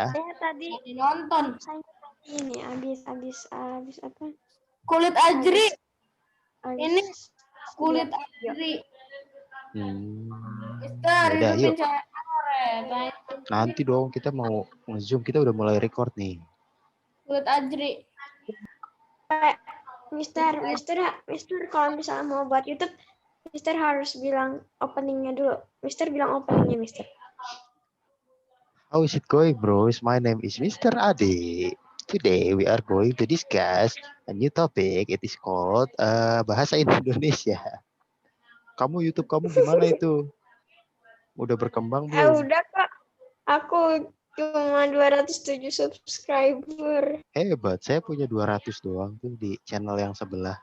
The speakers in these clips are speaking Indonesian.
Saya tadi Nonton. saya ini habis apa? Kulit ajri. Habis, Ini kulit ya. ajri. Ya udah, yuk. pencahayaan. Nanti dong kita mau nge-zoom, kita udah mulai record nih. Kulit ajri. Mister, kalau misalnya mau buat YouTube, Mister harus bilang openingnya dulu. Mister bilang openingnya, Mister. How is it going, bros? My name is Mr. Ade. Today we are going to discuss a new topic. It is called bahasa Indonesia. Kamu YouTube kamu gimana itu? Udah berkembang belum? Udah Kak. Aku cuma 207 subscriber. Hebat, saya punya 200 doang tuh di channel yang sebelah.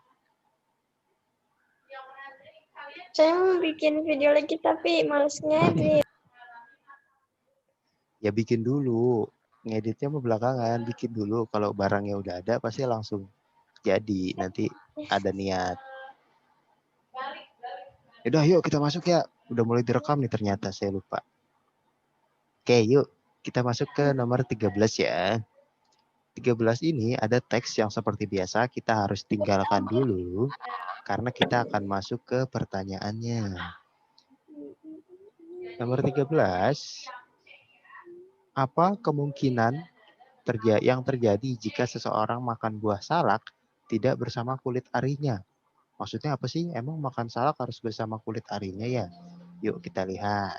Saya mau bikin video lagi tapi males ngedit. Ya bikin dulu. Ngeditnya mau belakangan, bikin dulu. Kalau barangnya udah ada pasti langsung jadi. Nanti ada niat. Yaudah yuk kita masuk ya. Udah mulai direkam nih ternyata, saya lupa. Oke yuk kita masuk ke nomor 13 ya. 13 ini ada teks yang seperti biasa kita harus tinggalkan dulu. Karena kita akan masuk ke pertanyaannya. Nomor 13. Apa kemungkinan yang terjadi jika seseorang makan buah salak tidak bersama kulit arinya? Maksudnya apa sih? Emang makan salak harus bersama kulit arinya ya? Yuk kita lihat.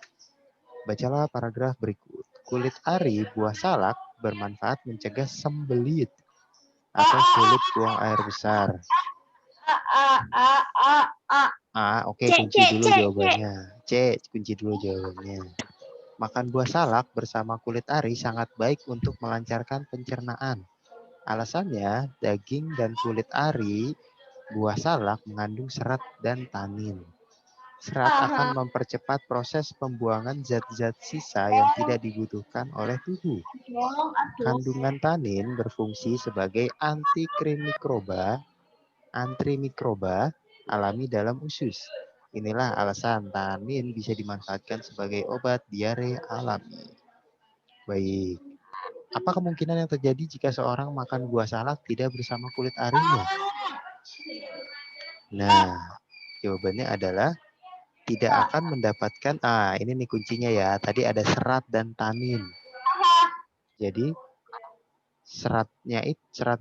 Bacalah paragraf berikut. Kulit ari buah salak bermanfaat mencegah sembelit atau sulit buang air besar. Oke, kunci dulu jawabannya. Kunci dulu jawabannya. Makan buah salak bersama kulit ari sangat baik untuk melancarkan pencernaan. Alasannya, daging dan kulit ari buah salak mengandung serat dan tanin. Serat akan mempercepat proses pembuangan zat-zat sisa yang tidak dibutuhkan oleh tubuh. Kandungan tanin berfungsi sebagai antimikroba alami dalam usus. Inilah alasan tanin bisa dimanfaatkan sebagai obat diare alami. Baik. Apa kemungkinan yang terjadi jika seorang makan buah salak tidak bersama kulit arinya? Nah, jawabannya adalah tidak akan mendapatkan, ini nih kuncinya ya, tadi ada serat dan tanin. Jadi, serat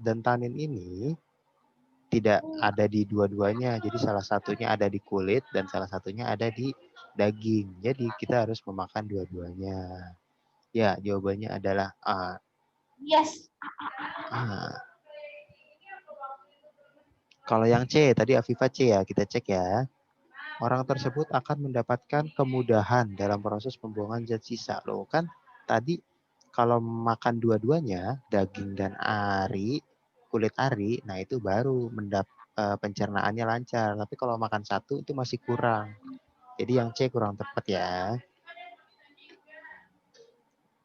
dan tanin ini tidak ada di dua-duanya. Jadi salah satunya ada di kulit dan salah satunya ada di daging. Jadi kita harus memakan dua-duanya. Ya, jawabannya adalah A. Yes. Kalau yang C, tadi Afifa C ya, kita cek ya. Orang tersebut akan mendapatkan kemudahan dalam proses pembuangan zat sisa. Loh kan tadi kalau makan dua-duanya, daging dan kulit ari, nah itu baru pencernaannya lancar. Tapi kalau makan satu itu masih kurang. Jadi yang C kurang tepat ya.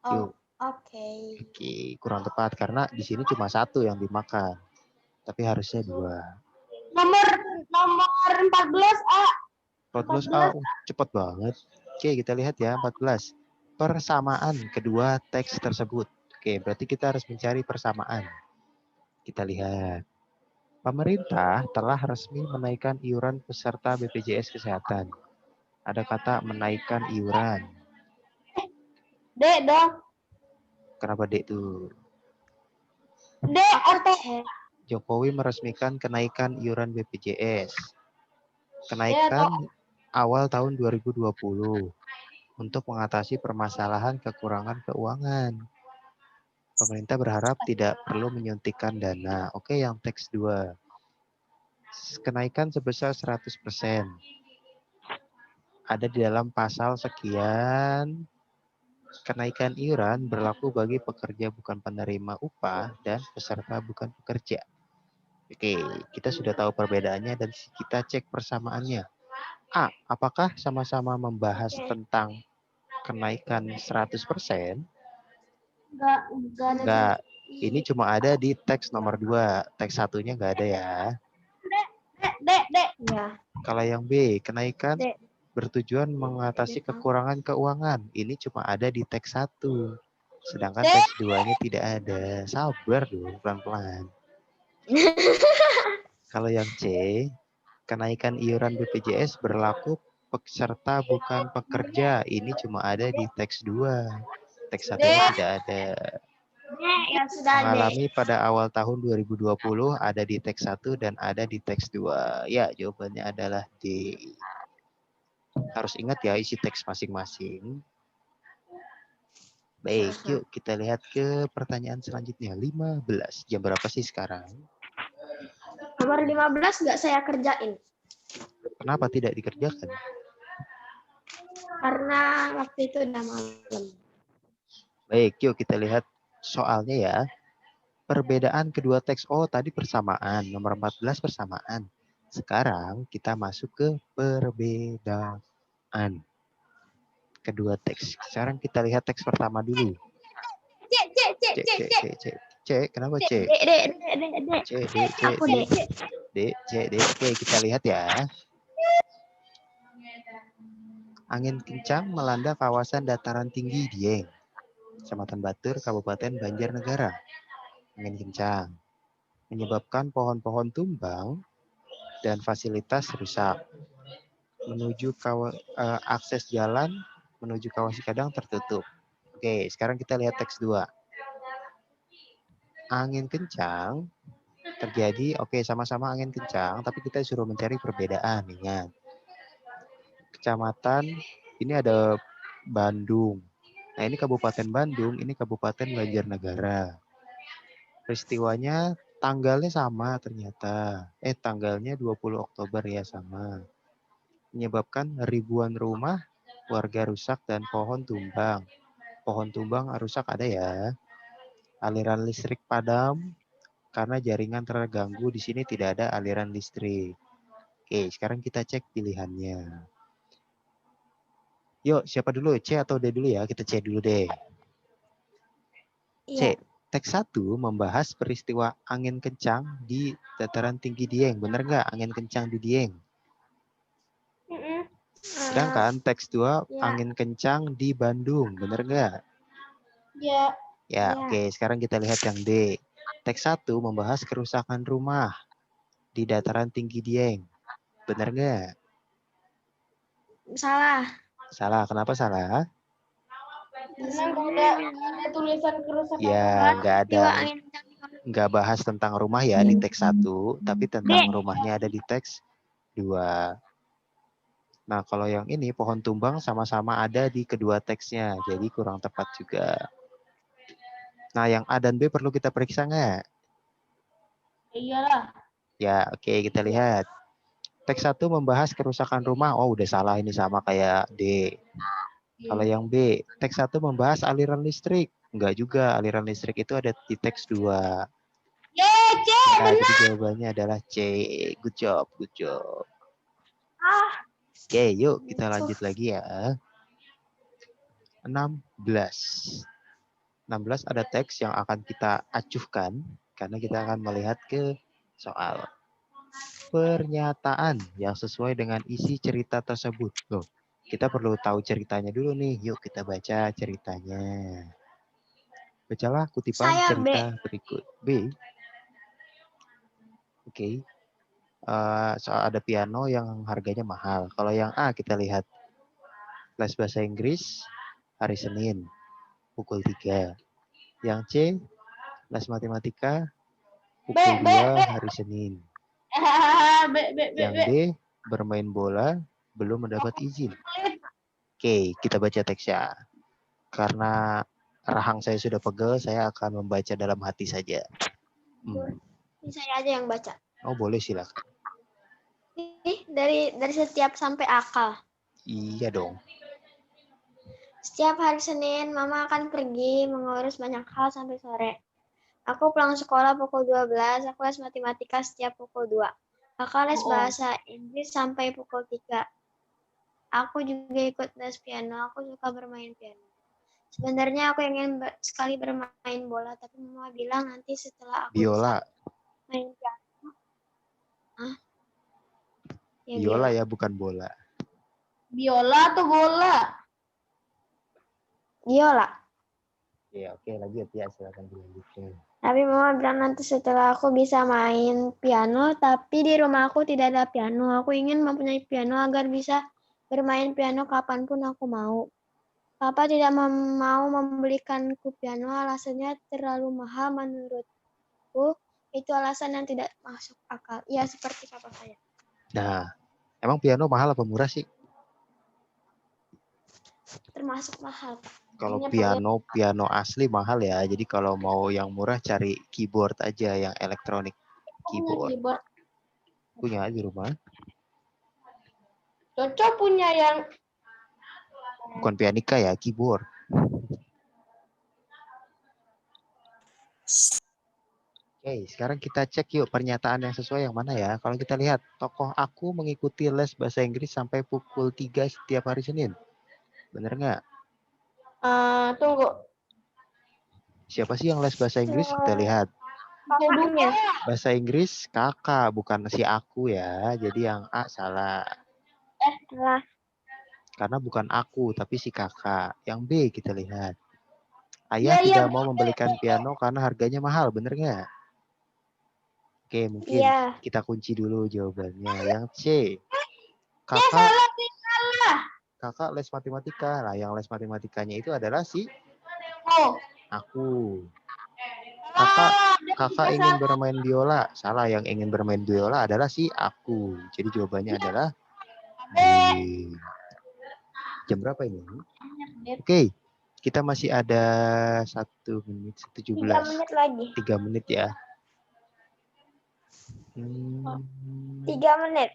Oke, kurang tepat karena di sini cuma satu yang dimakan. Tapi harusnya 2. Nomor 14 A. 14A, cepat banget. Oke, kita lihat ya 14. Persamaan kedua teks tersebut. Oke, berarti kita harus mencari persamaan. Kita lihat. Pemerintah telah resmi menaikkan iuran peserta BPJS Kesehatan. Ada kata menaikkan iuran. Dek dong. Kenapa Dek tuh? Dek atau Jokowi meresmikan kenaikan iuran BPJS. Kenaikan awal tahun 2020 untuk mengatasi permasalahan kekurangan keuangan. Pemerintah berharap tidak perlu menyuntikkan dana. Oke, yang teks 2. Kenaikan sebesar 100%. Ada di dalam pasal sekian. Kenaikan iuran berlaku bagi pekerja bukan penerima upah dan peserta bukan pekerja. Oke, kita sudah tahu perbedaannya dan kita cek persamaannya. A, apakah sama-sama membahas tentang kenaikan 100%? Enggak. Ini cuma ada di teks nomor 2. Teks satunya enggak ada ya. Dek. Ya. Kalau yang B, kenaikan bertujuan mengatasi kekurangan keuangan. Ini cuma ada di teks 1. Sedangkan teks 2-nya tidak ada. Sabar dulu, pelan-pelan. Kalau yang C, kenaikan iuran BPJS berlaku peserta bukan pekerja. Ini cuma ada di teks 2. Teks 1-nya tidak ada. Ya sudah, Dek. Mengalami pada awal tahun 2020 ada di teks 1 dan ada di teks 2. Ya, jawabannya adalah D. Harus ingat ya isi teks masing-masing. Baik, yuk kita lihat ke pertanyaan selanjutnya. 15. Jam berapa sih sekarang? Nomor 15 nggak saya kerjain. Kenapa tidak dikerjakan? Karena waktu itu udah malam. Baik, yuk kita lihat soalnya ya. Perbedaan kedua teks. Oh, tadi persamaan. Nomor 14 persamaan. Sekarang kita masuk ke perbedaan kedua teks. Sekarang kita lihat teks pertama dulu. C. Kenapa C? Dek. C. Aku, Dek. D. Oke, kita lihat ya. Angin kencang melanda kawasan dataran tinggi Dieng, Kecamatan Batur, Kabupaten Banjarnegara. Angin kencang menyebabkan pohon-pohon tumbang dan fasilitas rusak. Akses jalan menuju kawah Sikadang tertutup. Oke, sekarang kita lihat teks 2. Angin kencang terjadi, oke, sama-sama angin kencang, tapi kita disuruh mencari perbedaan. Ingat. Kecamatan, ini ada Bandung. Nah, ini Kabupaten Bandung, ini Kabupaten Banjarnegara. Peristiwanya tanggalnya sama ternyata. Tanggalnya 20 Oktober ya sama. Menyebabkan ribuan rumah warga rusak dan pohon tumbang. Pohon tumbang rusak ada ya. Aliran listrik padam karena jaringan terganggu. Di sini tidak ada aliran listrik. Oke, sekarang kita cek pilihannya. Yuk, siapa dulu? C atau D dulu ya? Kita C dulu deh. C. Iya. Teks 1 membahas peristiwa angin kencang di dataran tinggi Dieng. Bener nggak angin kencang di Dieng? Sedangkan teks 2 Ya. angin kencang di Bandung. Bener nggak? Ya. Ya, Ya. oke. Sekarang kita lihat yang D. Teks 1 membahas kerusakan rumah di dataran tinggi Dieng. Bener nggak? Salah. Salah. Kenapa salah? Karena nggak ada tulisan kerusakan Ya, rumah. nggak ada. Peristiwa angin kencang di Bandung. Nggak bahas tentang rumah ya di teks 1, tapi tentang rumahnya ada di teks 2. Nah, kalau yang ini pohon tumbang sama-sama ada di kedua teksnya, jadi kurang tepat juga. Nah, yang A dan B perlu kita periksa nggak? Iyalah. Ya, oke, kita lihat. Teks 1 membahas kerusakan rumah. Oh, udah salah, ini sama kayak D. Kalau yang B, teks 1 membahas aliran listrik. Enggak juga, aliran listrik itu ada di teks 2. C. Nah, jadi jawabannya adalah C. Good job, good job. Oke, yuk kita lanjut lagi ya. 16. 16 ada teks yang akan kita acuhkan karena kita akan melihat ke soal pernyataan yang sesuai dengan isi cerita tersebut. Loh, kita perlu tahu ceritanya dulu nih. Yuk kita baca ceritanya. Bacalah kutipan Saya cerita berikut. B. Oke. Soal ada piano yang harganya mahal. Kalau yang A kita lihat les bahasa Inggris hari Senin pukul 3. Yang C les matematika pukul 2 hari Senin. Yang D bermain bola belum mendapat izin. Oke, kita baca teksnya. Karena rahang saya sudah pegel, saya akan membaca dalam hati saja. Saya aja yang baca. Oh, boleh silakan. Dari setiap sampai akal. Iya dong. Setiap hari Senin, Mama akan pergi mengurus banyak hal sampai sore. Aku pulang sekolah pukul 12, aku les matematika setiap pukul 2. Kakak les bahasa Inggris sampai pukul 3. Aku juga ikut les piano, aku suka bermain piano. Sebenarnya aku ingin sekali bermain bola, tapi Mama bilang nanti setelah aku Biola. bisa main piano. Hah? Ya, Biola ya, bukan bola. Biola atau bola? Biola. Oke, lanjut ya, silakan dilanjutkan. Tapi mama bilang nanti setelah aku bisa main piano, tapi di rumah aku tidak ada piano. Aku ingin mempunyai piano agar bisa bermain piano kapanpun aku mau. Papa tidak mau membelikanku piano, alasannya terlalu mahal menurutku. Itu alasan yang tidak masuk akal. Ya, seperti papa saya. Nah, emang piano mahal apa murah sih? Termasuk mahal, Pak. Kalau Hanya piano asli mahal ya. Jadi kalau mau yang murah cari keyboard aja yang elektronik keyboard. keyboard. Punya aja di rumah. Cocok punya yang Bukan pianika ya, keyboard. Oke, sekarang kita cek yuk pernyataan yang sesuai yang mana ya. Kalau kita lihat, tokoh aku mengikuti les bahasa Inggris sampai pukul 3 setiap hari Senin. Bener nggak? tunggu. Siapa sih yang les bahasa Inggris? Kita lihat. papanya. Bahasa Inggris kakak, bukan si aku ya. Jadi yang A salah. Salah. Karena bukan aku, tapi si kakak. Yang B kita lihat. Ayah tidak mau membelikan piano karena harganya mahal, bener nggak? Oke, mungkin Iya. kita kunci dulu jawabannya. Yang C. Kakak les matematika. Nah, yang les matematikanya itu adalah si aku. Kakak ingin bermain biola. Salah, yang ingin bermain biola adalah si aku. Jadi jawabannya adalah B. Jam berapa ini? Oke, kita masih ada 1 menit 17. 3 menit lagi. 3 menit ya. 3 menit.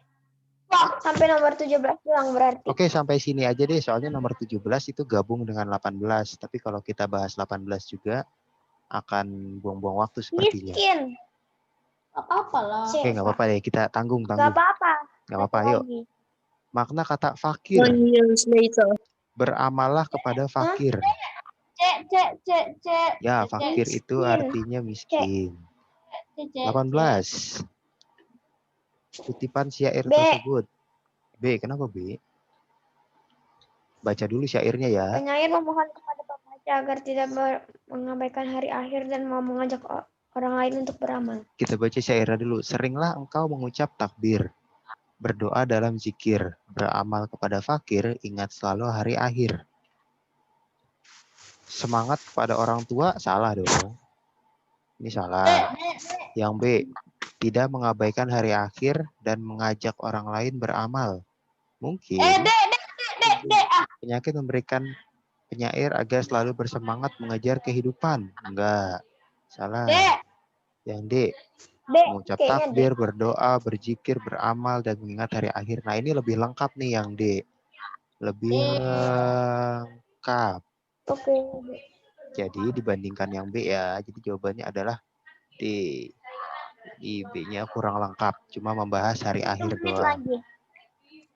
Sampai nomor 17 pulang berarti. Oke, sampai sini aja deh. Soalnya nomor 17 itu gabung dengan 18. Tapi kalau kita bahas 18 juga akan buang-buang waktu sepertinya. Miskin. Gak apa-apa lah. Oke, nggak apa-apa deh. Kita tanggung. Gak apa-apa. Nggak apa-apa, yuk. Lagi. Makna kata fakir. 1 years later. Beramallah kepada fakir. Cek. Ya, fakir itu artinya miskin. 18. Kutipan syair B. tersebut. B, kenapa B? Baca dulu syairnya ya. Penyair memohon kepada pembaca agar tidak mengabaikan hari akhir dan mau mengajak orang lain untuk beramal. Kita baca syairnya dulu. Seringlah engkau mengucap takbir, berdoa dalam zikir, beramal kepada fakir, ingat selalu hari akhir. Semangat kepada orang tua, salah dong. Ini salah. Yang B, tidak mengabaikan hari akhir dan mengajak orang lain beramal. Mungkin penyakit memberikan penyair agar selalu bersemangat mengejar kehidupan. Enggak. Salah. Yang D, mengucap takbir, berdoa, berzikir, beramal, dan mengingat hari akhir. Nah, ini lebih lengkap nih yang D. Lebih lengkap. Oke. Jadi dibandingkan yang B ya. Jadi jawabannya adalah D. Di B-nya kurang lengkap. Cuma membahas hari akhir doang. Lagi.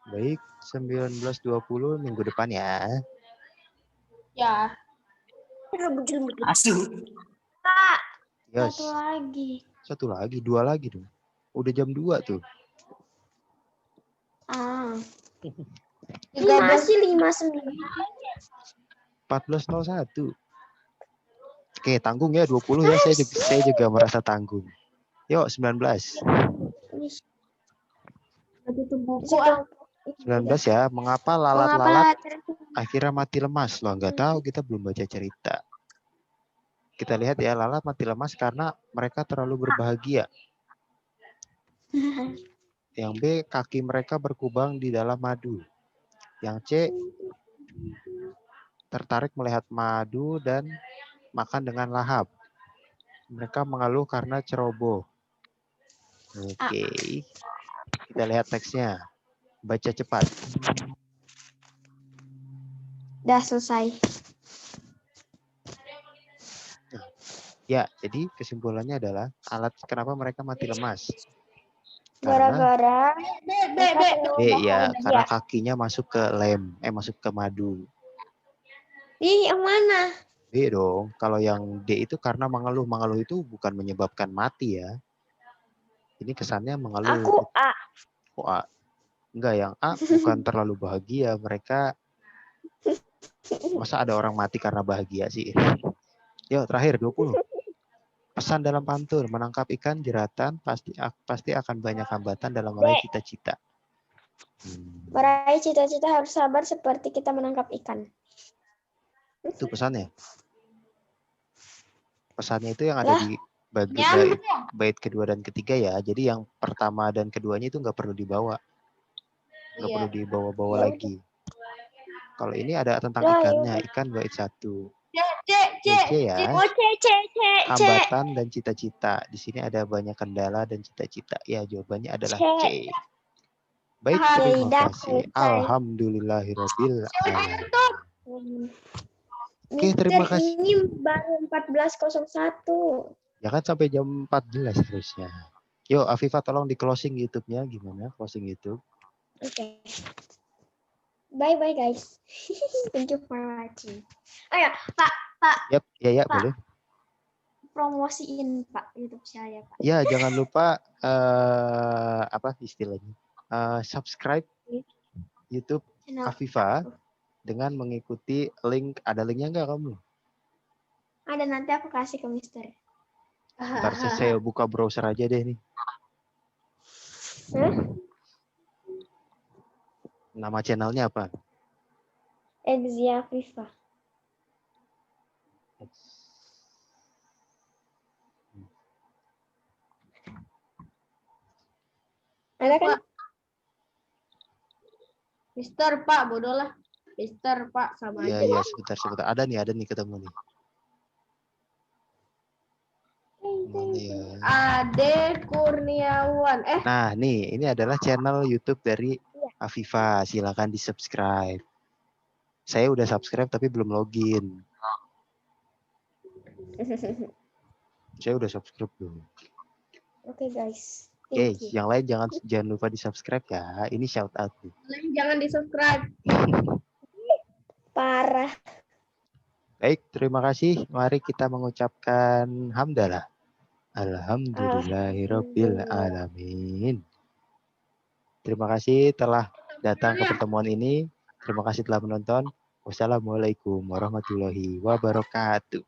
Baik, 19.20 minggu depan ya. Ya. Asu. Yes. Satu lagi, 2 lagi dong. Udah jam 2 tuh. Ini masih 59. 14.01. Oke, tanggung ya 20 ya. Saya juga merasa tanggung. Yuk, 19. 19 ya. Mengapa lalat-lalat akhirnya mati lemas? Loh, nggak tahu, kita belum baca cerita. Kita lihat ya, lalat mati lemas karena mereka terlalu berbahagia. Yang B, kaki mereka berkubang di dalam madu. Yang C, tertarik melihat madu dan makan dengan lahap. Mereka mengeluh karena ceroboh. Oke. Kita lihat teksnya. Baca cepat. Udah selesai. Ya, jadi kesimpulannya adalah kenapa mereka mati lemas? Gara-gara karena kakinya masuk ke masuk ke madu. Ih, yang mana? B dong. Kalau yang D itu karena mengeluh. Mengeluh itu bukan menyebabkan mati ya. Ini kesannya mengeluh. Aku A. Oh, A. Enggak, yang A bukan terlalu bahagia. Mereka, masa ada orang mati karena bahagia sih? Yuk, terakhir 20. Pesan dalam pantun, menangkap ikan jeratan pasti akan banyak hambatan dalam meraih cita-cita. Meraih cita-cita harus sabar seperti kita menangkap ikan. Itu pesannya. Pesannya itu yang ada Lah. di bait kedua dan ketiga ya. Jadi yang pertama dan keduanya itu nggak perlu dibawa. Nggak Iya. perlu dibawa-bawa Ya lagi. Kalau ini ada tentang Ya, ikannya. ya. Ikan bait 1. C Ya. Oh, C. Hambatan dan cita-cita. Di sini ada banyak kendala dan cita-cita. Ya, jawabannya adalah C. Baik, terima kasih. Alhamdulillahirabbil alamin. Oke, terima kasih. Ini baru 14.01. Ya kan sampai jam 14 harusnya. Yuk, Afifah tolong di closing YouTube-nya gimana? Closing YouTube. Oke. Bye-bye, guys. Thank you for watching. Oh ya, Pak. Yap, ya Pak. boleh. Promosiin Pak YouTube saya, Pak. Ya, jangan lupa apa istilahnya? Subscribe YouTube Channel Afifah dengan mengikuti link. Ada linknya nggak kamu? Ada, nanti aku kasih ke Mister. Ntar saya buka browser aja deh nih. Nama channelnya apa? Exia Viva. Ada kan? Mister Pak, bodoh lah. Mister Pak sama aja. Iya, sebentar. Ada nih ketemu nih. Mana ya? Ade Kurniawan. Nah, nih, ini adalah channel YouTube dari Afifah. Silakan di-subscribe. Saya udah subscribe tapi belum login. Saya udah subscribe dulu. Oke, guys. Oke, yang lain jangan lupa di-subscribe ya. Ini shout out nih. Jangan di-subscribe. Parah. Baik, terima kasih. Mari kita mengucapkan hamdalah. Alhamdulillahirabbil alamin. Terima kasih telah datang ke pertemuan ini. Terima kasih telah menonton. Wassalamualaikum warahmatullahi wabarakatuh.